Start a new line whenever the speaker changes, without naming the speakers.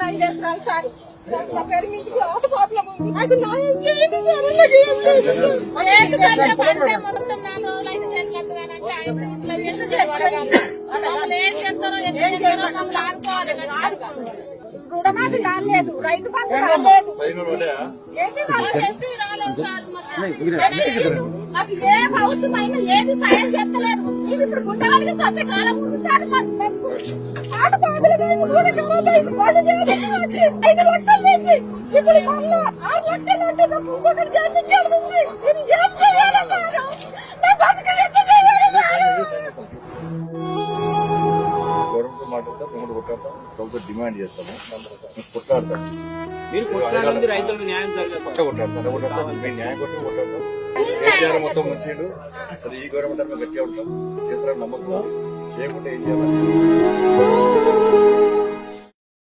ఎకరాలు 5 ఎకరాలు సార్ నా పేరు మీద ఆట ప్రాబ్లం ఉంది. నాకు న్యాయం చేయండి సార్. మొత్తం 4 రోజులు అయితే చేతులంటే రుణమాఫీ కాలేదు, రైతు బంధు కాలేదు, నాకు ఏ అవసరమైన ఏది సాయం చేస్తలేరు. ఇది ఇప్పుడు గుండెవాళ్ళకి సత్య కాలం ముందు సార్ ఆట పాటలు 5 లక్షలు నుంచి ఇప్పుడు 6 లక్షలు అంటే నాకు ఇంకొకటి చేయించాడు. నేను ఏం చేయాలి సార్? నా బతుకు ఎంత చేయాలి సార్?
డిమాండ్ చేస్తాము, కొట్లాడతాం.
రైతులకు న్యాయం
కొట్లాడతాం, మేము న్యాయం కోసం కొట్లాడతాం. కేసీఆర్ మొత్తం ముంచిండు, అది ఈ గవర్నమెంట్ గట్టిగా ఉంటాం. చేస్తారని నమ్మకం, చేయకుండా ఏం చేయాలి?